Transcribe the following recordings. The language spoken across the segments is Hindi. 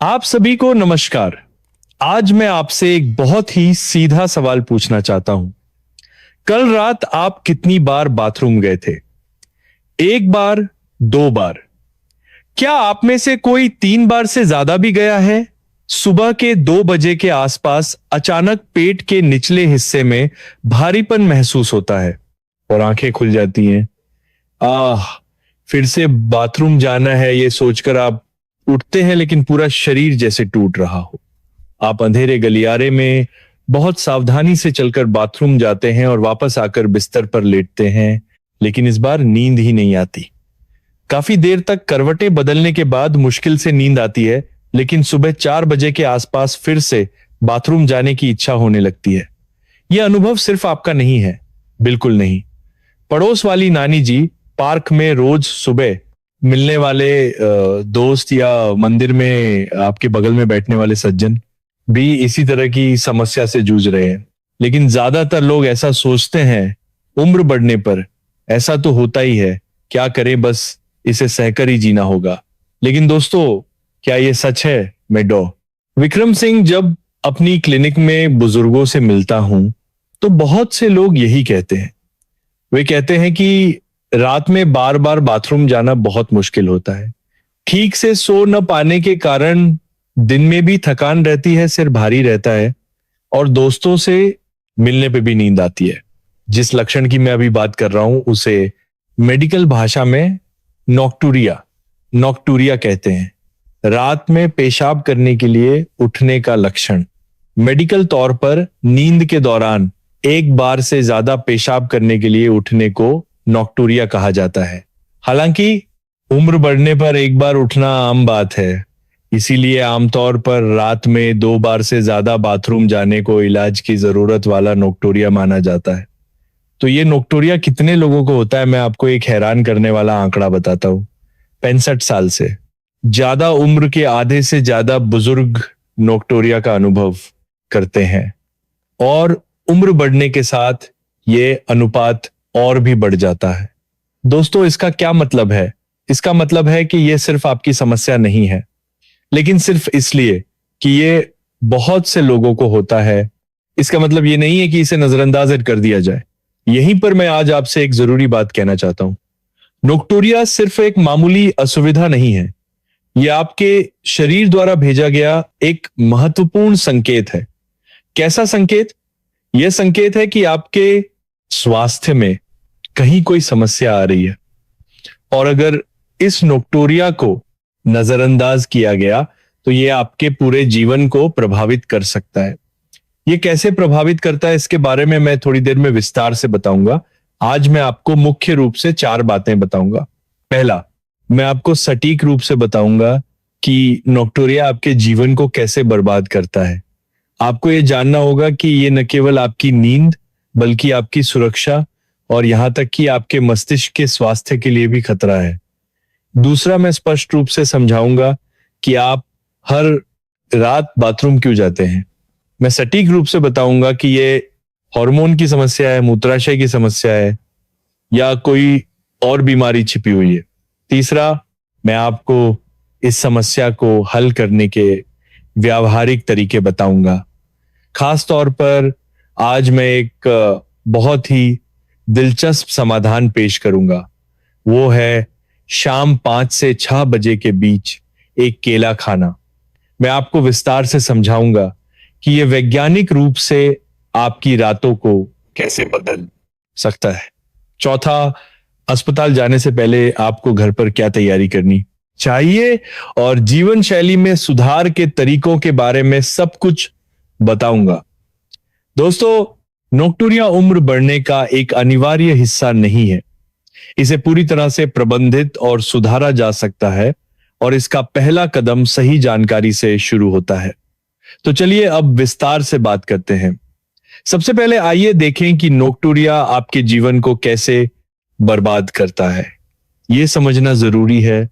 आप सभी को नमस्कार। आज मैं आपसे एक बहुत ही सीधा सवाल पूछना चाहता हूं। कल रात आप कितनी बार बाथरूम गए थे? एक बार, दो बार? क्या आप में से कोई 3 बार से ज्यादा भी गया है? सुबह के 2 बजे के आसपास अचानक पेट के निचले हिस्से में भारीपन महसूस होता है और आंखें खुल जाती हैं। आह, फिर से बाथरूम जाना है, ये सोचकर आप उठते हैं, लेकिन पूरा शरीर जैसे टूट रहा हो। आप अंधेरे गलियारे में बहुत सावधानी से चलकर बाथरूम जाते हैं और वापस आकर बिस्तर पर लेटते हैं, लेकिन इस बार नींद ही नहीं आती। काफी देर तक करवटें बदलने के बाद मुश्किल से नींद आती है, लेकिन सुबह 4 बजे के आसपास फिर से बाथरूम जाने की इच्छा होने लगती है। यह अनुभव सिर्फ आपका नहीं है, बिल्कुल नहीं। पड़ोस वाली नानी जी, पार्क में रोज सुबह मिलने वाले दोस्त या मंदिर में आपके बगल में बैठने वाले सज्जन भी इसी तरह की समस्या से जूझ रहे हैं। लेकिन ज्यादातर लोग ऐसा सोचते हैं, उम्र बढ़ने पर ऐसा तो होता ही है, क्या करें, बस इसे सहकर ही जीना होगा। लेकिन दोस्तों, क्या ये सच है? मैं डॉ विक्रम सिंह जब अपनी क्लिनिक में बुजुर्गों से मिलता हूं तो बहुत से लोग यही कहते हैं। वे कहते हैं कि रात में बार बार बाथरूम जाना बहुत मुश्किल होता है। ठीक से सो न पाने के कारण दिन में भी थकान रहती है, सिर भारी रहता है और दोस्तों से मिलने पे भी नींद आती है। जिस लक्षण की मैं अभी बात कर रहा हूं उसे मेडिकल भाषा में नॉक्टूरिया कहते हैं। रात में पेशाब करने के लिए उठने का लक्षण। मेडिकल तौर पर नींद के दौरान एक बार से ज्यादा पेशाब करने के लिए उठने को नॉक्टूरिया कहा जाता है। हालांकि उम्र बढ़ने पर एक बार उठना आम बात है, इसीलिए आमतौर पर रात में 2 बार से ज्यादा बाथरूम जाने को इलाज की जरूरत वाला नॉक्टूरिया माना जाता है। तो ये नॉक्टूरिया कितने लोगों को होता है, मैं आपको एक हैरान करने वाला आंकड़ा बताता हूं। 65 साल से ज्यादा उम्र के आधे से ज्यादा बुजुर्ग नॉक्टूरिया का अनुभव करते हैं और उम्र बढ़ने के साथ ये अनुपात और भी बढ़ जाता है। दोस्तों, इसका क्या मतलब है? इसका मतलब है कि यह सिर्फ आपकी समस्या नहीं है, लेकिन सिर्फ इसलिए कि ये बहुत से लोगों को होता है, इसका मतलब ये नहीं है कि इसे नजरअंदाज कर दिया जाए। यहीं पर मैं आज आपसे एक जरूरी बात कहना चाहता हूं। नॉक्टूरिया सिर्फ एक मामूली असुविधा नहीं है, यह आपके शरीर द्वारा भेजा गया एक महत्वपूर्ण संकेत है। कैसा संकेत? यह संकेत है कि आपके स्वास्थ्य में कहीं कोई समस्या आ रही है और अगर इस नॉक्टूरिया को नजरअंदाज किया गया तो यह आपके पूरे जीवन को प्रभावित कर सकता है। यह कैसे प्रभावित करता है, इसके बारे में मैं थोड़ी देर में विस्तार से बताऊंगा। आज मैं आपको मुख्य रूप से 4 बातें बताऊंगा। पहला, मैं आपको सटीक रूप से बताऊंगा कि नॉक्टूरिया आपके जीवन को कैसे बर्बाद करता है। आपको यह जानना होगा कि यह न केवल आपकी नींद बल्कि आपकी सुरक्षा और यहां तक कि आपके मस्तिष्क के स्वास्थ्य के लिए भी खतरा है। दूसरा, मैं स्पष्ट रूप से समझाऊंगा कि आप हर रात बाथरूम क्यों जाते हैं। मैं सटीक रूप से बताऊंगा कि ये हार्मोन की समस्या है, मूत्राशय की समस्या है या कोई और बीमारी छिपी हुई है। तीसरा, मैं आपको इस समस्या को हल करने के व्यावहारिक तरीके बताऊंगा। खास तौर पर आज मैं एक बहुत ही दिलचस्प समाधान पेश करूंगा। वो है शाम 5 से 6 बजे के बीच एक केला खाना। मैं आपको विस्तार से समझाऊंगा कि यह वैज्ञानिक रूप से आपकी रातों को कैसे बदल सकता है। चौथा, अस्पताल जाने से पहले आपको घर पर क्या तैयारी करनी चाहिए और जीवन शैली में सुधार के तरीकों के बारे में सब कुछ बताऊंगा। दोस्तों, नॉक्टूरिया उम्र बढ़ने का एक अनिवार्य हिस्सा नहीं है। इसे पूरी तरह से प्रबंधित और सुधारा जा सकता है और इसका पहला कदम सही जानकारी से शुरू होता है। तो चलिए अब विस्तार से बात करते हैं। सबसे पहले आइए देखें कि नॉक्टूरिया आपके जीवन को कैसे बर्बाद करता है। यह समझना जरूरी है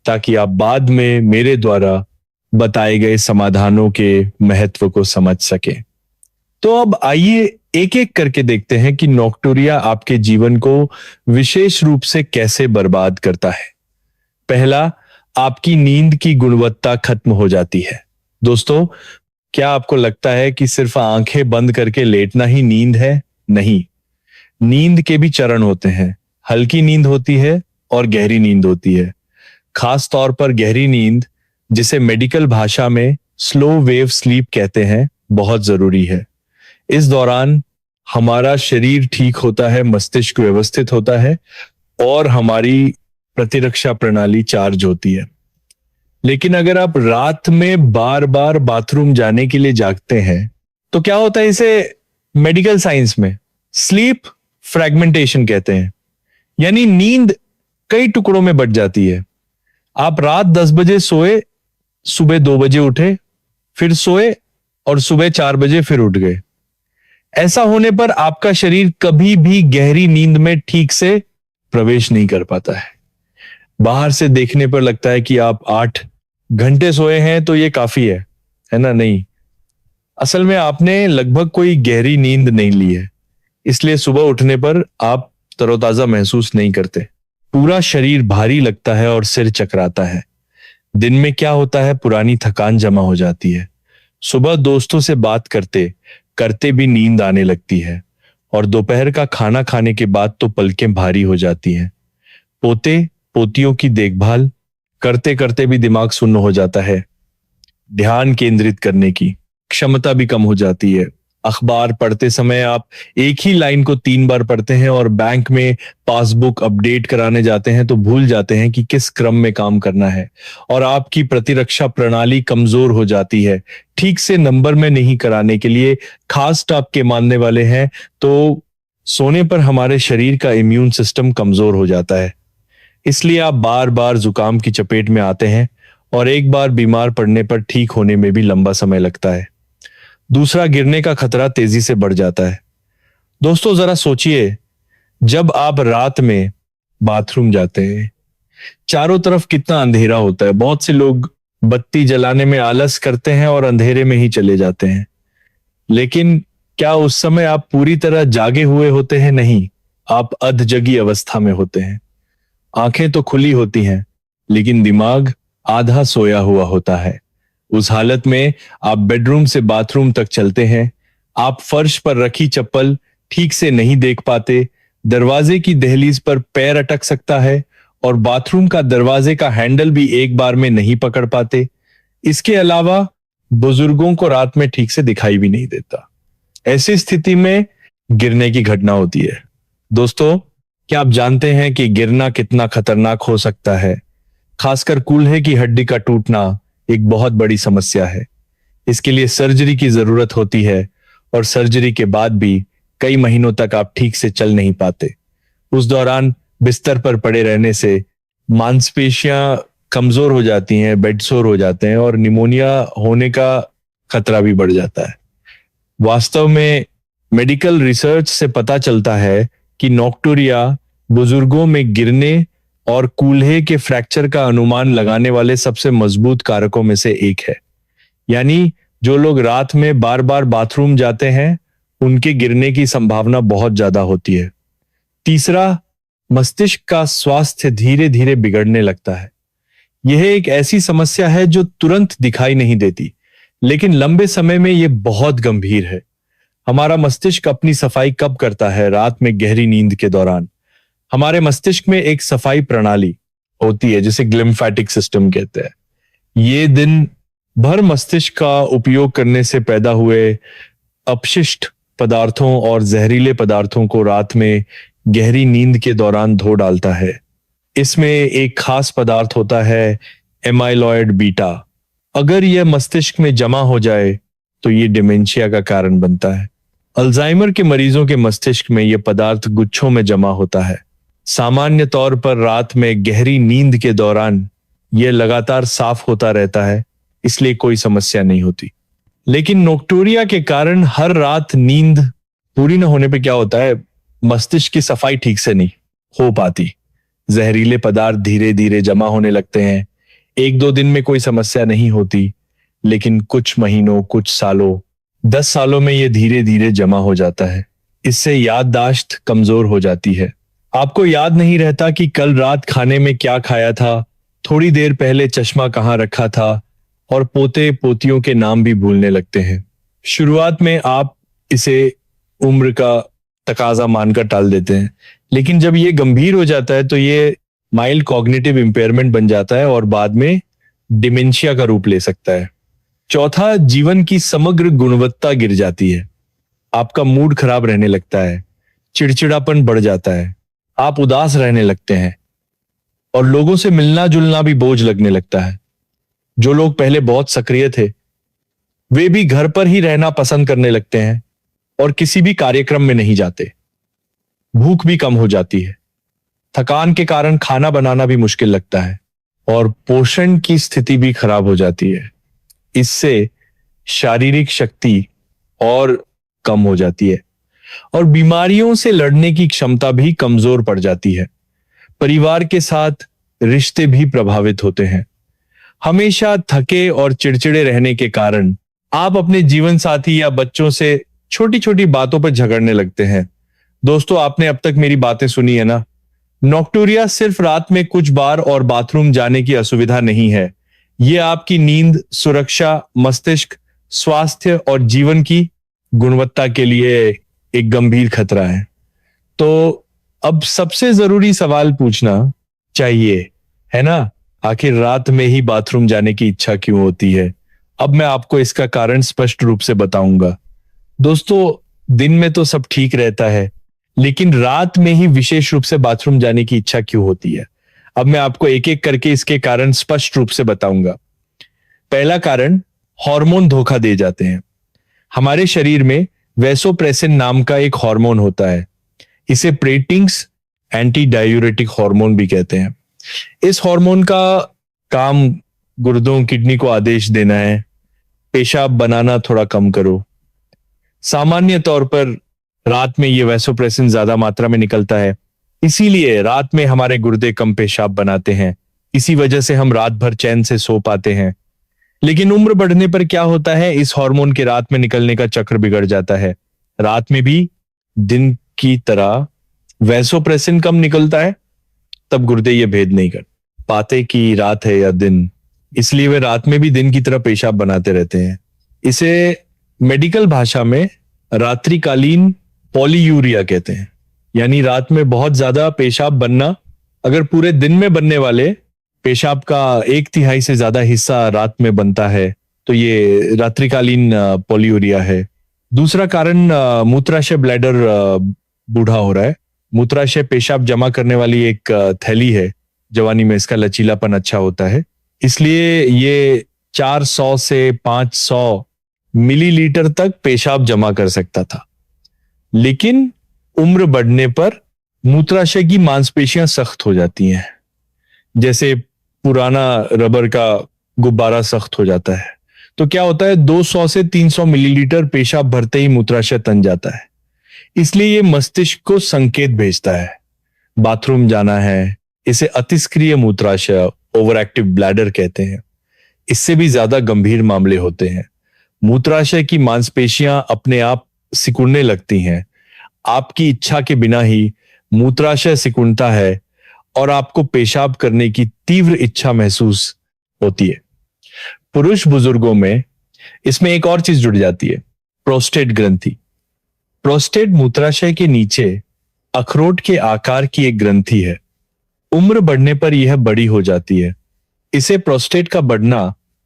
ताकि आप बाद में मेरे द्वारा बताए गए समाधानों के महत्व को समझ सकें। तो अब आइए एक एक करके देखते हैं कि नॉक्टूरिया आपके जीवन को विशेष रूप से कैसे बर्बाद करता है। पहला, आपकी नींद की गुणवत्ता खत्म हो जाती है। दोस्तों, क्या आपको लगता है कि सिर्फ आंखें बंद करके लेटना ही नींद है? नहीं, नींद के भी चरण होते हैं। हल्की नींद होती है और गहरी नींद होती है। खास तौर पर गहरी नींद, जिसे मेडिकल भाषा में स्लो वेव स्लीप कहते हैं, बहुत जरूरी है। इस दौरान हमारा शरीर ठीक होता है, मस्तिष्क व्यवस्थित होता है और हमारी प्रतिरक्षा प्रणाली चार्ज होती है। लेकिन अगर आप रात में बार बार बाथरूम जाने के लिए जागते हैं तो क्या होता है? इसे मेडिकल साइंस में स्लीप फ्रैगमेंटेशन कहते हैं, यानी नींद कई टुकड़ों में बट जाती है। आप रात 10 बजे सोए, सुबह 2 बजे उठे, फिर सोए और सुबह 4 बजे फिर उठ गए। ऐसा होने पर आपका शरीर कभी भी गहरी नींद में ठीक से प्रवेश नहीं कर पाता है। बाहर से देखने पर लगता है कि आप 8 घंटे सोए हैं तो ये काफी है ना? नहीं, असल में आपने लगभग कोई गहरी नींद नहीं ली है, इसलिए सुबह उठने पर आप तरोताजा महसूस नहीं करते। पूरा शरीर भारी लगता है और सिर चकराता है। दिन में क्या होता है? पुरानी थकान जमा हो जाती है। सुबह दोस्तों से बात करते करते भी नींद आने लगती है और दोपहर का खाना खाने के बाद तो पलकें भारी हो जाती हैं। पोते पोतियों की देखभाल करते करते भी दिमाग सुन्न हो जाता है। ध्यान केंद्रित करने की क्षमता भी कम हो जाती है। अखबार पढ़ते समय आप एक ही लाइन को 3 बार पढ़ते हैं और बैंक में पासबुक अपडेट कराने जाते हैं तो भूल जाते हैं कि किस क्रम में काम करना है और आपकी प्रतिरक्षा प्रणाली कमजोर हो जाती है। ठीक से नंबर में नहीं कराने के लिए खास स्टाफ के मानने वाले हैं तो सोने पर हमारे शरीर का इम्यून सिस्टम कमजोर हो जाता है। इसलिए आप बार बार जुकाम की चपेट में आते हैं और एक बार बीमार पड़ने पर ठीक होने में भी लंबा समय लगता है। दूसरा, गिरने का खतरा तेजी से बढ़ जाता है। दोस्तों, जरा सोचिए, जब आप रात में बाथरूम जाते हैं, चारों तरफ कितना अंधेरा होता है। बहुत से लोग बत्ती जलाने में आलस करते हैं और अंधेरे में ही चले जाते हैं। लेकिन क्या उस समय आप पूरी तरह जागे हुए होते हैं? नहीं, आप अधजगी अवस्था में होते हैं। आंखें तो खुली होती हैं, लेकिन दिमाग आधा सोया हुआ होता है। उस हालत में आप बेडरूम से बाथरूम तक चलते हैं। आप फर्श पर रखी चप्पल ठीक से नहीं देख पाते, दरवाजे की दहलीज पर पैर अटक सकता है और बाथरूम का दरवाजे का हैंडल भी एक बार में नहीं पकड़ पाते। इसके अलावा बुजुर्गों को रात में ठीक से दिखाई भी नहीं देता। ऐसी स्थिति में गिरने की घटना होती है। दोस्तों, क्या आप जानते हैं कि गिरना कितना खतरनाक हो सकता है? खासकर कूल्हे की हड्डी का टूटना एक बहुत बड़ी समस्या है। इसके लिए सर्जरी की जरूरत होती है और सर्जरी के बाद भी कई महीनों तक आप ठीक से चल नहीं पाते। उस दौरान बिस्तर पर पड़े रहने से मांसपेशियां कमजोर हो जाती हैं, बेडसोर हो जाते हैं और निमोनिया होने का खतरा भी बढ़ जाता है। वास्तव में मेडिकल रिसर्च से पता चलता है कि नॉक्टूरिया बुजुर्गों में गिरने और कूल्हे के फ्रैक्चर का अनुमान लगाने वाले सबसे मजबूत कारकों में से एक है। यानी जो लोग रात में बार बार बाथरूम जाते हैं, उनके गिरने की संभावना बहुत ज्यादा होती है। तीसरा, मस्तिष्क का स्वास्थ्य धीरे धीरे बिगड़ने लगता है। यह एक ऐसी समस्या है जो तुरंत दिखाई नहीं देती, लेकिन लंबे समय में यह बहुत गंभीर है। हमारा मस्तिष्क अपनी सफाई कब करता है? रात में गहरी नींद के दौरान। हमारे मस्तिष्क में एक सफाई प्रणाली होती है जिसे ग्लिम्फेटिक सिस्टम कहते हैं। ये दिन भर मस्तिष्क का उपयोग करने से पैदा हुए अपशिष्ट पदार्थों और जहरीले पदार्थों को रात में गहरी नींद के दौरान धो डालता है। इसमें एक खास पदार्थ होता है एमाइलॉयड बीटा। अगर यह मस्तिष्क में जमा हो जाए तो ये डिमेंशिया का कारण बनता है। अल्जाइमर के मरीजों के मस्तिष्क में यह पदार्थ गुच्छों में जमा होता है। सामान्य तौर पर रात में गहरी नींद के दौरान यह लगातार साफ होता रहता है, इसलिए कोई समस्या नहीं होती। लेकिन नोक्टूरिया के कारण हर रात नींद पूरी न होने पे क्या होता है? मस्तिष्क की सफाई ठीक से नहीं हो पाती। जहरीले पदार्थ धीरे धीरे जमा होने लगते हैं। 1-2 दिन में कोई समस्या नहीं होती, लेकिन कुछ महीनों, कुछ सालों, 10 सालों में यह धीरे धीरे जमा हो जाता है। इससे याददाश्त कमजोर हो जाती है। आपको याद नहीं रहता कि कल रात खाने में क्या खाया था थोड़ी देर पहले चश्मा कहाँ रखा था और पोते पोतियों के नाम भी भूलने लगते हैं। शुरुआत में आप इसे उम्र का तकाजा मानकर टाल देते हैं, लेकिन जब ये गंभीर हो जाता है तो ये माइल्ड कॉग्निटिव इम्पेयरमेंट बन जाता है और बाद में डिमेंशिया का रूप ले सकता है। चौथा, जीवन की समग्र गुणवत्ता गिर जाती है। आपका मूड खराब रहने लगता है, चिड़चिड़ापन बढ़ जाता है, आप उदास रहने लगते हैं और लोगों से मिलना जुलना भी बोझ लगने लगता है। जो लोग पहले बहुत सक्रिय थे वे भी घर पर ही रहना पसंद करने लगते हैं और किसी भी कार्यक्रम में नहीं जाते। भूख भी कम हो जाती है, थकान के कारण खाना बनाना भी मुश्किल लगता है और पोषण की स्थिति भी खराब हो जाती है। इससे शारीरिक शक्ति और कम हो जाती है और बीमारियों से लड़ने की क्षमता भी कमजोर पड़ जाती है। परिवार के साथ रिश्ते भी प्रभावित होते हैं। हमेशा थके और चिड़चिड़े रहने के कारण आप अपने जीवन साथी या बच्चों से छोटी छोटी बातों पर झगड़ने लगते हैं। दोस्तों, आपने अब तक मेरी बातें सुनी है ना। नॉक्टूरिया सिर्फ रात में कुछ बार और बाथरूम जाने की असुविधा नहीं है। यह आपकी नींद, सुरक्षा, मस्तिष्क स्वास्थ्य और जीवन की गुणवत्ता के लिए एक गंभीर खतरा है। तो अब सबसे जरूरी सवाल पूछना चाहिए, है ना, आखिर रात में ही बाथरूम जाने की इच्छा क्यों होती है? अब मैं आपको इसका कारण स्पष्ट रूप से बताऊंगा। दोस्तों, दिन में तो सब ठीक रहता है, लेकिन रात में ही विशेष रूप से बाथरूम जाने की इच्छा क्यों होती है? अब मैं आपको एक एक करके इसके कारण स्पष्ट रूप से बताऊंगा। पहला कारण, हार्मोन धोखा दे जाते हैं। हमारे शरीर में वैसोप्रेसिन नाम का एक हार्मोन होता है। इसे प्रेटिंग्स एंटी डायूरेटिक हार्मोन भी कहते हैं। इस हार्मोन का काम गुर्दों, किडनी को आदेश देना है, पेशाब बनाना थोड़ा कम करो। सामान्य तौर पर रात में ये वैसोप्रेसिन ज्यादा मात्रा में निकलता है, इसीलिए रात में हमारे गुर्दे कम पेशाब बनाते हैं। इसी वजह से हम रात भर चैन से सो पाते हैं। लेकिन उम्र बढ़ने पर क्या होता है, इस हार्मोन के रात में निकलने का चक्र बिगड़ जाता है। रात में भी दिन की तरह वैसोप्रेसिन कम निकलता है, तब गुर्दे ये भेद नहीं कर पाते कि रात है या दिन, इसलिए वे रात में भी दिन की तरह पेशाब बनाते रहते हैं। इसे मेडिकल भाषा में रात्रिकालीन पॉलीयूरिया कहते हैं, यानी रात में बहुत ज्यादा पेशाब बनना। अगर पूरे दिन में बनने वाले पेशाब का 1/3 से ज्यादा हिस्सा रात में बनता है तो ये रात्रिकालीन पॉलीयूरिया है। दूसरा कारण, मूत्राशय ब्लैडर बूढ़ा हो रहा है। मूत्राशय पेशाब जमा करने वाली एक थैली है। जवानी में इसका लचीलापन अच्छा होता है, इसलिए ये 400 से 500 मिलीलीटर तक पेशाब जमा कर सकता था। लेकिन उम्र बढ़ने पर मूत्राशय की मांसपेशियां सख्त हो जाती हैं, जैसे पुराना रबर का गुब्बारा सख्त हो जाता है। तो क्या होता है, 200 से 300 मिलीलीटर पेशाब भरते ही मूत्राशय तन जाता है। इसलिए ये मस्तिष्क को संकेत भेजता है, बाथरूम जाना है। इसे अतिस्क्रिय मूत्राशय, ओवर एक्टिव ब्लैडर कहते हैं। इससे भी ज्यादा गंभीर मामले होते हैं। मूत्राशय की मांसपेशियां अपने आप सिकुड़ने लगती हैं। आपकी इच्छा के बिना ही मूत्राशय सिकुड़ता है और आपको पेशाब करने की तीव्र इच्छा महसूस होती है। पुरुष बुजुर्गों में इसमें एक और चीज जुड़ जाती है, प्रोस्टेट ग्रंथि। प्रोस्टेट मूत्राशय के नीचे अखरोट के आकार की एक ग्रंथि है। उम्र बढ़ने पर यह बड़ी हो जाती है। इसे प्रोस्टेट का बढ़ना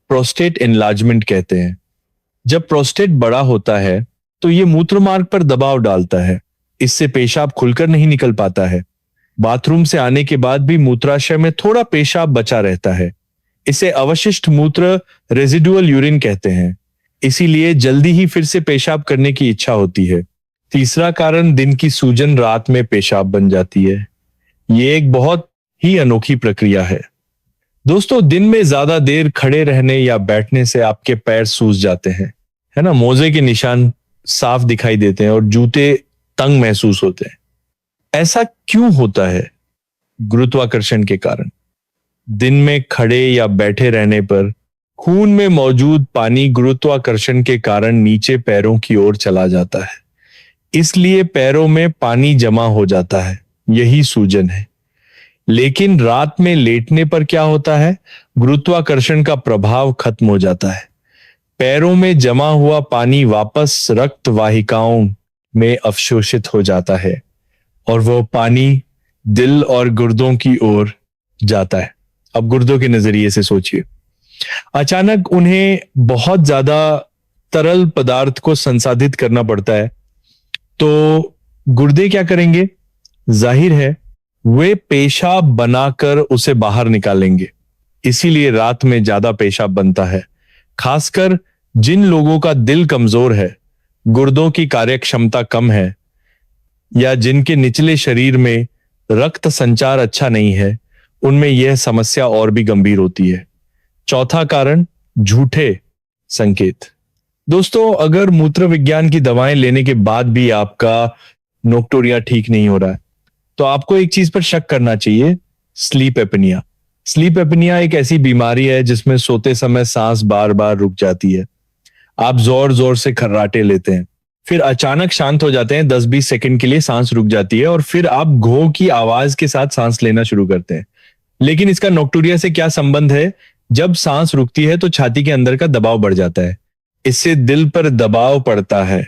प्रोस्टेट एनलार्जमेंट कहते हैं। जब प्रोस्टेट बड़ा होता है तो यह मूत्र मार्ग पर दबाव डालता है। इससे पेशाब खुलकर नहीं निकल पाता है। बाथरूम से आने के बाद भी मूत्राशय में थोड़ा पेशाब बचा रहता है। इसे अवशिष्ट मूत्र, रेजिडुअल यूरिन कहते हैं। इसीलिए जल्दी ही फिर से पेशाब करने की इच्छा होती है। तीसरा कारण, दिन की सूजन रात में पेशाब बन जाती है। ये एक बहुत ही अनोखी प्रक्रिया है। दोस्तों, दिन में ज्यादा देर खड़े रहने या बैठने से आपके पैर सूज जाते हैं, है ना, मोजे के निशान साफ दिखाई देते हैं और जूते तंग महसूस होते हैं। ऐसा क्यों होता है? गुरुत्वाकर्षण के कारण। दिन में खड़े या बैठे रहने पर खून में मौजूद पानी गुरुत्वाकर्षण के कारण नीचे पैरों की ओर चला जाता है। इसलिए पैरों में पानी जमा हो जाता है। यही सूजन है। लेकिन रात में लेटने पर क्या होता है, गुरुत्वाकर्षण का प्रभाव खत्म हो जाता है। पैरों में जमा हुआ पानी वापस रक्त वाहिकाओं में अवशोषित हो जाता है और वो पानी दिल और गुर्दों की ओर जाता है। अब गुर्दों के नजरिए से सोचिए, अचानक उन्हें बहुत ज्यादा तरल पदार्थ को संसाधित करना पड़ता है, तो गुर्दे क्या करेंगे? जाहिर है वे पेशाब बनाकर उसे बाहर निकालेंगे। इसीलिए रात में ज्यादा पेशाब बनता है, खासकर जिन लोगों का दिल कमजोर है, गुर्दों की कार्यक्षमता कम है या जिनके निचले शरीर में रक्त संचार अच्छा नहीं है, उनमें यह समस्या और भी गंभीर होती है। चौथा कारण, झूठे संकेत। दोस्तों, अगर मूत्र विज्ञान की दवाएं लेने के बाद भी आपका नोक्टोरिया ठीक नहीं हो रहा है, तो आपको एक चीज पर शक करना चाहिए, स्लीप एपनिया। स्लीप एपनिया एक ऐसी बीमारी है जिसमें सोते समय सांस बार बार रुक जाती है। आप जोर जोर से खर्राटे लेते हैं, फिर अचानक शांत हो जाते हैं, 10-20 सेकंड के लिए सांस रुक जाती है और फिर आप घों की आवाज के साथ सांस लेना शुरू करते हैं। लेकिन इसका नोक्टोरिया से क्या संबंध है? जब सांस रुकती है तो छाती के अंदर का दबाव बढ़ जाता है, इससे दिल पर दबाव पड़ता है।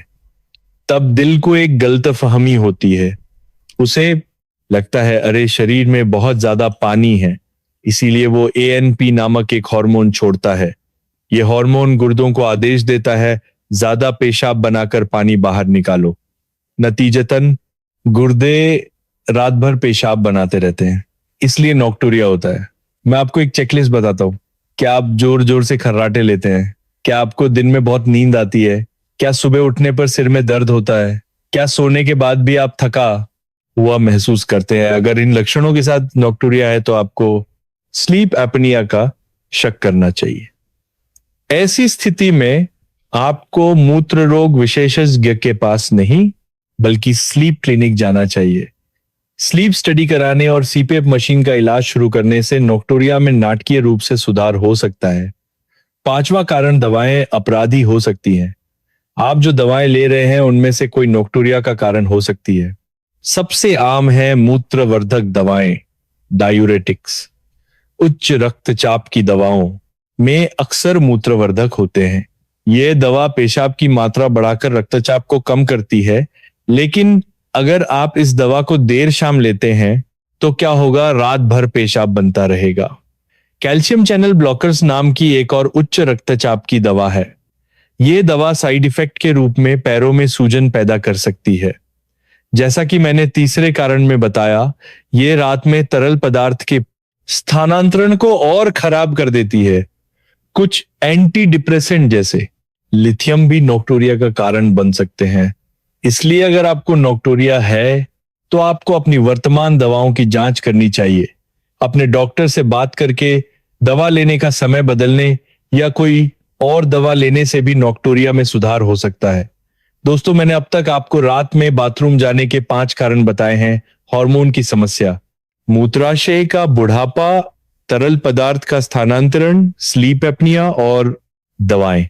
तब दिल को एक गलतफहमी होती है, उसे लगता है अरे शरीर में बहुत ज्यादा पानी है, इसीलिए वो ANP नामक एक हार्मोन छोड़ता है। यह हार्मोन गुर्दों को आदेश देता है ज्यादा पेशाब बनाकर पानी बाहर निकालो। नतीजतन गुर्दे रात भर पेशाब बनाते रहते हैं, इसलिए नोक्टोरिया होता है। मैं आपको एक चेकलिस्ट बताता हूं। क्या आप जोर जोर से खर्राटे लेते हैं? क्या आपको दिन में बहुत नींद आती है? क्या सुबह उठने पर सिर में दर्द होता है? क्या सोने के बाद भी आप थका हुआ महसूस करते हैं? अगर इन लक्षणों के साथ नोक्टोरिया है तो आपको स्लीप एपनिया का शक करना चाहिए। ऐसी स्थिति में आपको मूत्र रोग विशेषज्ञ के पास नहीं बल्कि स्लीप क्लिनिक जाना चाहिए। स्लीप स्टडी कराने और CPAP मशीन का इलाज शुरू करने से नोक्टोरिया में नाटकीय रूप से सुधार हो सकता है। पांचवा कारण, दवाएं अपराधी हो सकती हैं। आप जो दवाएं ले रहे हैं उनमें से कोई नोक्टोरिया का कारण हो सकती है। सबसे आम है मूत्रवर्धक दवाएं, डायूरेटिक्स। उच्च रक्तचाप की दवाओं में अक्सर मूत्रवर्धक होते हैं। यह दवा पेशाब की मात्रा बढ़ाकर रक्तचाप को कम करती है, लेकिन अगर आप इस दवा को देर शाम लेते हैं तो क्या होगा? रात भर पेशाब बनता रहेगा। कैल्शियम चैनल ब्लॉकर्स नाम की एक और उच्च रक्तचाप की दवा है। यह दवा साइड इफेक्ट के रूप में पैरों में सूजन पैदा कर सकती है। जैसा कि मैंने तीसरे कारण में बताया, यह रात में तरल पदार्थ के स्थानांतरण को और खराब कर देती है। कुछ एंटी डिप्रेसेंट जैसे लिथियम भी नोक्टोरिया का कारण बन सकते हैं। इसलिए अगर आपको नोक्टोरिया है तो आपको अपनी वर्तमान दवाओं की जांच करनी चाहिए। अपने डॉक्टर से बात करके दवा लेने का समय बदलने या कोई और दवा लेने से भी नोक्टोरिया में सुधार हो सकता है। दोस्तों, मैंने अब तक आपको रात में बाथरूम जाने के 5 कारण बताए हैं। हार्मोन की समस्या, मूत्राशय का बुढ़ापा, तरल पदार्थ का स्थानांतरण, स्लीप एपनिया और दवाएं।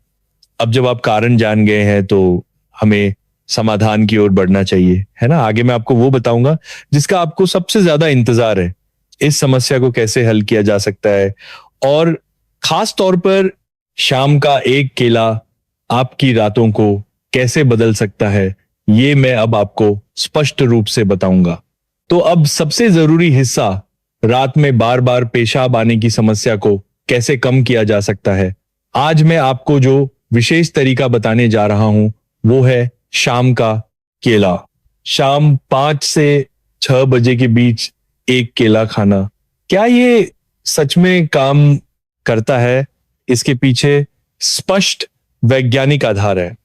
अब जब आप कारण जान गए हैं तो हमें समाधान की ओर बढ़ना चाहिए, है ना? आगे मैं आपको वो बताऊंगा जिसका आपको सबसे ज्यादा इंतजार है। इस समस्या को कैसे हल किया जा सकता है और खास तौर पर शाम का एक केला आपकी रातों को कैसे बदल सकता है, ये मैं अब आपको स्पष्ट रूप से बताऊंगा। तो अब सबसे जरूरी हिस्सा, रात में बार बार पेशाब आने की समस्या को कैसे कम किया जा सकता है। आज मैं आपको जो विशेष तरीका बताने जा रहा हूं वो है शाम का केला। शाम 5 से 6 बजे के बीच एक केला खाना। क्या ये सच में काम करता है? इसके पीछे स्पष्ट वैज्ञानिक आधार है।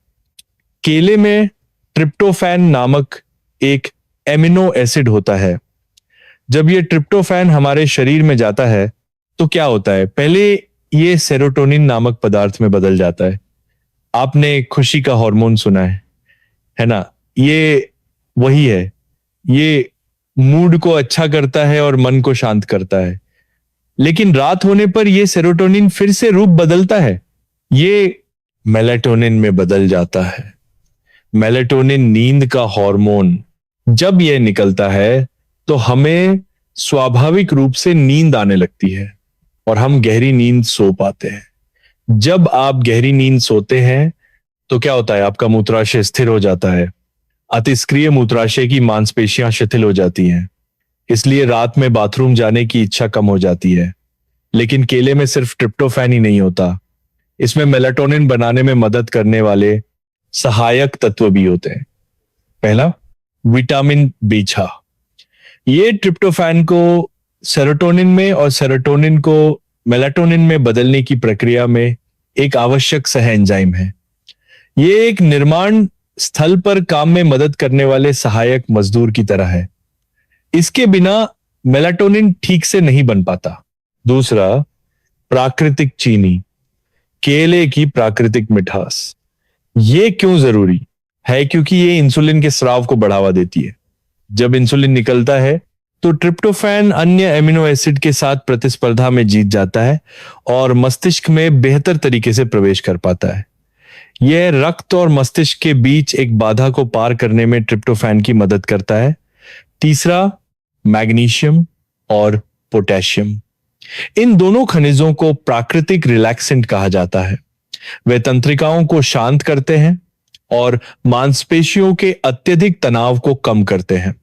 केले में ट्रिप्टोफैन नामक एक एमिनो एसिड होता है। जब ये ट्रिप्टोफैन हमारे शरीर में जाता है तो क्या होता है? पहले ये सेरोटोनिन नामक पदार्थ में बदल जाता है। आपने खुशी का हार्मोन सुना है ना? ये वही है। ये मूड को अच्छा करता है और मन को शांत करता है। लेकिन रात होने पर यह सेरोटोनिन फिर से रूप बदलता है, ये मेलाटोनिन में बदल जाता है। मेलाटोनिन नींद का हार्मोन। जब यह निकलता है तो हमें स्वाभाविक रूप से नींद आने लगती है और हम गहरी नींद सो पाते हैं। जब आप गहरी नींद सोते हैं तो क्या होता है, आपका मूत्राशय स्थिर हो जाता है। अतिस्क्रिय मूत्राशय की मांसपेशियां शिथिल हो जाती हैं, इसलिए रात में बाथरूम जाने की इच्छा कम हो जाती है। लेकिन केले में सिर्फ ट्रिप्टोफैन ही नहीं होता, इसमें मेलाटोनिन बनाने में मदद करने वाले सहायक तत्व भी होते हैं। पहला, विटामिन B6। ये ट्रिप्टोफैन को सेरोटोनिन में और सेरोटोनिन को मेलाटोनिन में बदलने की प्रक्रिया में एक आवश्यक सह एंजाइम है। ये एक निर्माण स्थल पर काम में मदद करने वाले सहायक मजदूर की तरह है। इसके बिना मेलाटोनिन ठीक से नहीं बन पाता। दूसरा, प्राकृतिक चीनी, केले की प्राकृतिक मिठास। ये क्यों जरूरी है? क्योंकि ये इंसुलिन के स्राव को बढ़ावा देती है। जब इंसुलिन निकलता है तो ट्रिप्टोफैन अन्य एमिनो एसिड के साथ प्रतिस्पर्धा में जीत जाता है और मस्तिष्क में बेहतर तरीके से प्रवेश कर पाता है। यह रक्त और मस्तिष्क के बीच एक बाधा को पार करने में ट्रिप्टोफैन की मदद करता है। तीसरा, मैग्नीशियम और पोटेशियम। इन दोनों खनिजों को प्राकृतिक रिलैक्सेंट कहा जाता है। वे तंत्रिकाओं को शांत करते हैं और मांसपेशियों के अत्यधिक तनाव को कम करते हैं।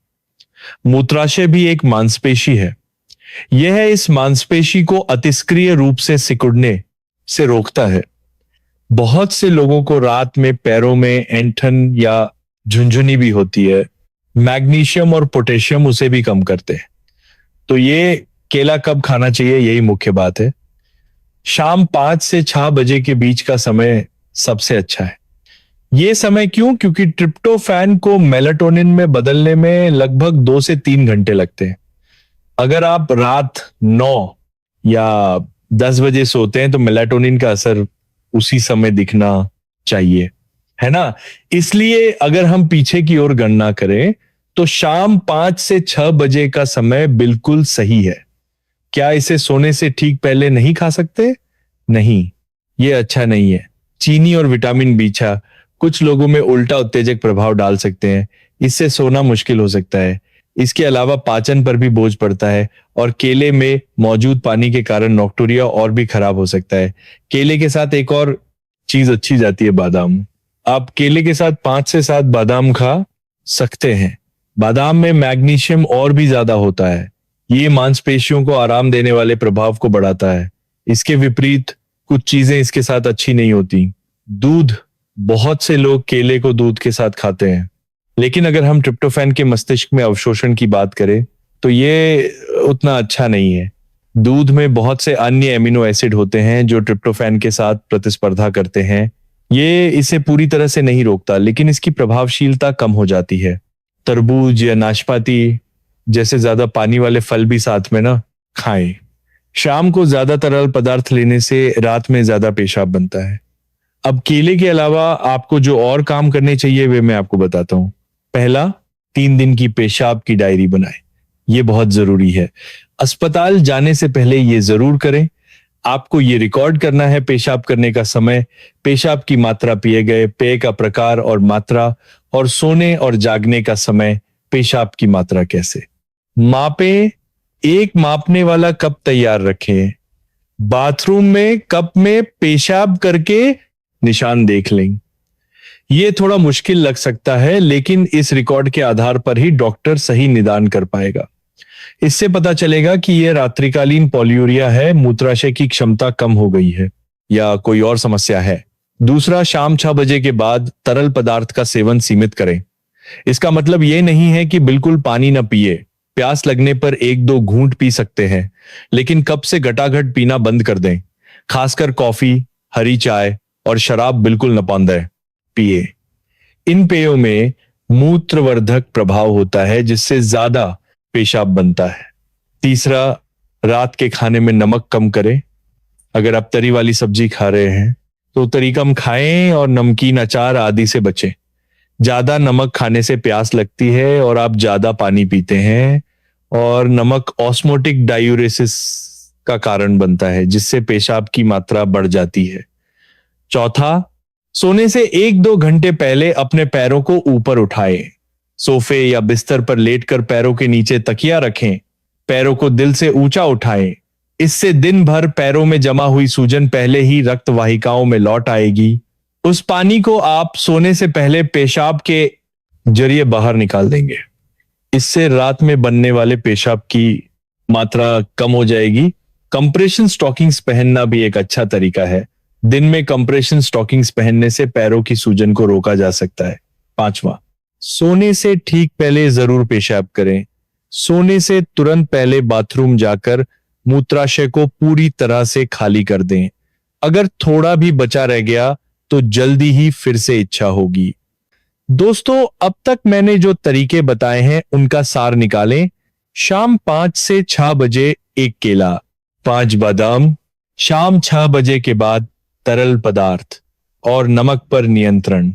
मूत्राशय भी एक मांसपेशी है। यह इस मांसपेशी को अतिस्क्रिय रूप से सिकुड़ने से रोकता है। बहुत से लोगों को रात में पैरों में ऐंठन या झुंझुनी भी होती है। मैग्नीशियम और पोटेशियम उसे भी कम करते हैं। तो ये केला कब खाना चाहिए, यही मुख्य बात है। शाम 5 से 6 बजे के बीच का समय सबसे अच्छा है। यह समय क्यों? क्योंकि ट्रिप्टोफैन को मेलाटोनिन में बदलने में लगभग 2 से 3 घंटे लगते हैं। अगर आप रात 9 या 10 बजे सोते हैं तो मेलाटोनिन का असर उसी समय दिखना चाहिए, है ना। इसलिए अगर हम पीछे की ओर गणना करें तो शाम 5 से 6 बजे का समय बिल्कुल सही है। क्या इसे सोने से ठीक पहले नहीं खा सकते? नहीं, यह अच्छा नहीं है। चीनी और विटामिन B6 कुछ लोगों में उल्टा उत्तेजक प्रभाव डाल सकते हैं। इससे सोना मुश्किल हो सकता है। इसके अलावा पाचन पर भी बोझ पड़ता है और केले में मौजूद पानी के कारण नॉक्टूरिया और भी खराब हो सकता है। केले के साथ एक और चीज अच्छी जाती है, बादाम। आप केले के साथ 5 से 7 बादाम खा सकते हैं। बादाम में मैग्नीशियम और भी ज्यादा होता है। ये मांसपेशियों को आराम देने वाले प्रभाव को बढ़ाता है। इसके विपरीत कुछ चीजें इसके साथ अच्छी नहीं होती। दूध, बहुत से लोग केले को दूध के साथ खाते हैं, लेकिन अगर हम ट्रिप्टोफैन के मस्तिष्क में अवशोषण की बात करें तो ये उतना अच्छा नहीं है। दूध में बहुत से अन्य एमिनो एसिड होते हैं जो ट्रिप्टोफैन के साथ प्रतिस्पर्धा करते हैं। ये इसे पूरी तरह से नहीं रोकता, लेकिन इसकी प्रभावशीलता कम हो जाती है। तरबूज या नाशपाती जैसे ज्यादा पानी वाले फल भी साथ में ना खाएं। शाम को ज्यादा तरल पदार्थ लेने से रात में ज्यादा पेशाब बनता है। अब केले के अलावा आपको जो और काम करने चाहिए वे मैं आपको बताता हूं। पहला, 3 दिन की पेशाब की डायरी बनाएं। यह बहुत जरूरी है। अस्पताल जाने से पहले यह जरूर करें। आपको ये रिकॉर्ड करना है पेशाब करने का समय, पेशाब की मात्रा, पिए गए पेय का प्रकार और मात्रा, और सोने और जागने का समय, पेशाब की मात्रा कैसे मापें। एक मापने वाला कप तैयार रखें। बाथरूम में कप में पेशाब करके निशान देख लें। यह थोड़ा मुश्किल लग सकता है, लेकिन इस रिकॉर्ड के आधार पर ही डॉक्टर सही निदान कर पाएगा। इससे पता चलेगा कि यह रात्रिकालीन पॉलीयूरिया है, मूत्राशय की क्षमता कम हो गई है या कोई और समस्या है। दूसरा, शाम 6 बजे के बाद तरल पदार्थ का सेवन सीमित करें। इसका मतलब यह नहीं है कि बिल्कुल पानी न पिए। प्यास लगने पर 1-2 घूंट पी सकते हैं, लेकिन कप से घटाघट पीना बंद कर दें। खासकर कॉफी, हरी चाय और शराब बिल्कुल न पिए। इन पेयों में मूत्रवर्धक प्रभाव होता है, जिससे ज्यादा पेशाब बनता है। तीसरा, रात के खाने में नमक कम करें। अगर आप तरी वाली सब्जी खा रहे हैं तो तरी कम खाएं और नमकीन, अचार आदि से बचें। ज्यादा नमक खाने से प्यास लगती है और आप ज्यादा पानी पीते हैं, और नमक ऑस्मोटिक डायूरेसिस का कारण बनता है, जिससे पेशाब की मात्रा बढ़ जाती है। चौथा, सोने से 1-2 घंटे पहले अपने पैरों को ऊपर उठाएं। सोफे या बिस्तर पर लेटकर पैरों के नीचे तकिया रखें। पैरों को दिल से ऊंचा उठाएं। इससे दिन भर पैरों में जमा हुई सूजन पहले ही रक्त वाहिकाओं में लौट आएगी। उस पानी को आप सोने से पहले पेशाब के जरिए बाहर निकाल देंगे। इससे रात में बनने वाले पेशाब की मात्रा कम हो जाएगी। कंप्रेशन स्टॉकिंग्स पहनना भी एक अच्छा तरीका है। दिन में कंप्रेशन स्टॉकिंग्स पहनने से पैरों की सूजन को रोका जा सकता है। 5वां, सोने से ठीक पहले जरूर पेशाब करें। सोने से तुरंत पहले बाथरूम जाकर मूत्राशय को पूरी तरह से खाली कर दें। अगर थोड़ा भी बचा रह गया तो जल्दी ही फिर से इच्छा होगी। दोस्तों, अब तक मैंने जो तरीके बताए हैं उनका सार निकालें। शाम 5 से 6 बजे एक केला, 5 बादाम। शाम 6 बजे के बाद तरल पदार्थ और नमक पर नियंत्रण।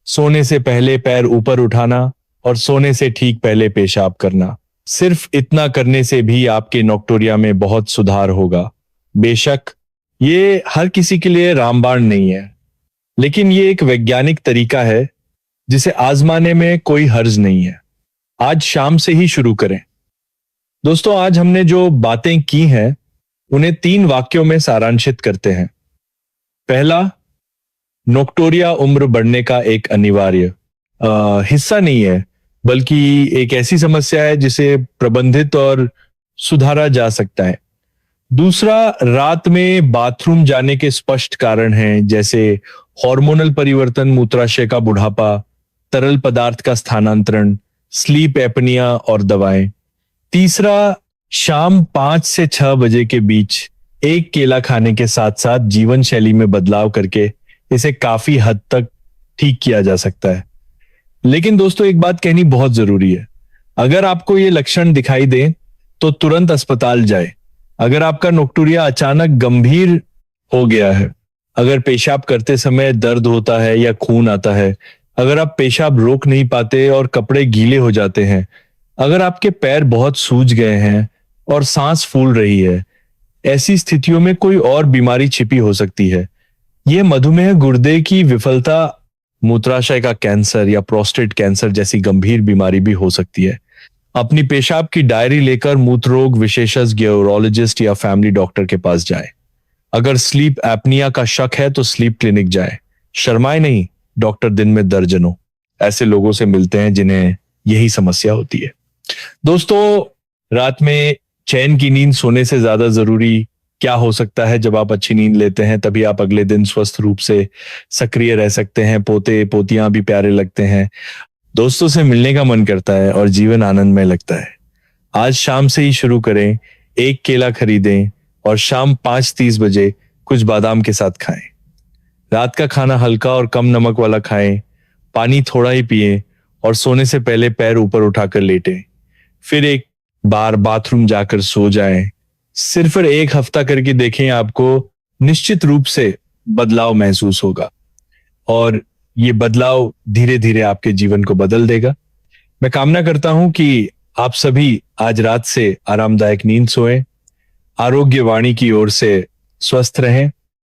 सोने से पहले पैर ऊपर उठाना और सोने से ठीक पहले पेशाब करना। सिर्फ इतना करने से भी आपके नॉक्टोरिया में बहुत सुधार होगा। बेशक ये हर किसी के लिए रामबाण नहीं है, लेकिन ये एक वैज्ञानिक तरीका है जिसे आजमाने में कोई हर्ज नहीं है। आज शाम से ही शुरू करें। दोस्तों, आज हमने जो बातें की हैं उन्हें 3 वाक्यों में सारांशित करते हैं। पहला, नॉक्टोरिया उम्र बढ़ने का एक अनिवार्य हिस्सा नहीं है, बल्कि एक ऐसी समस्या है जिसे प्रबंधित और सुधारा जा सकता है। दूसरा, रात में बाथरूम जाने के स्पष्ट कारण हैं, जैसे हार्मोनल परिवर्तन, मूत्राशय का बुढ़ापा, तरल पदार्थ का स्थानांतरण, स्लीप एपनिया और दवाएं। तीसरा, शाम 5 से 6 बजे के बीच एक केला खाने के साथ साथ जीवन शैली में बदलाव करके इसे काफी हद तक ठीक किया जा सकता है। लेकिन दोस्तों, एक बात कहनी बहुत जरूरी है। अगर आपको ये लक्षण दिखाई दे तो तुरंत अस्पताल जाए। अगर आपका नॉक्टोरिया अचानक गंभीर हो गया है, अगर पेशाब करते समय दर्द होता है या खून आता है, अगर आप पेशाब रोक नहीं पाते और कपड़े गीले हो जाते हैं, अगर आपके पैर बहुत सूज गए हैं और सांस फूल रही है, ऐसी स्थितियों में कोई और बीमारी छिपी हो सकती है। यह मधुमेह, गुर्दे की विफलता, मूत्राशय का कैंसर या प्रोस्टेट कैंसर जैसी गंभीर बीमारी भी हो सकती है। अपनी पेशाब की डायरी लेकर मूत्र रोग विशेषज्ञ, यूरोलॉजिस्ट या फैमिली डॉक्टर के पास जाएं। अगर स्लीप एपनिया का शक है तो स्लीप क्लिनिक जाएं। शर्माए नहीं, डॉक्टर दिन में दर्जनों ऐसे लोगों से मिलते हैं जिन्हें यही समस्या होती है। दोस्तों, रात में चैन की नींद सोने से ज्यादा जरूरी क्या हो सकता है? जब आप अच्छी नींद लेते हैं तभी आप अगले दिन स्वस्थ रूप से सक्रिय रह सकते हैं। पोते पोतियां भी प्यारे लगते हैं, दोस्तों से मिलने का मन करता है और जीवन आनंदमय लगता है। आज शाम से ही शुरू करें। एक केला खरीदें और शाम 5:30 बजे कुछ बादाम के साथ खाएं। रात का खाना हल्का और कम नमक वाला खाएं। पानी थोड़ा ही पिएं और सोने से पहले पैर ऊपर उठाकर लेटें। फिर एक बार बाथरूम जाकर सो जाएं। सिर्फ 1 हफ्ता करके देखें, आपको निश्चित रूप से बदलाव महसूस होगा और ये बदलाव धीरे धीरे आपके जीवन को बदल देगा। मैं कामना करता हूं कि आप सभी आज रात से आरामदायक नींद सोएं। आरोग्य वाणी की ओर से स्वस्थ रहें।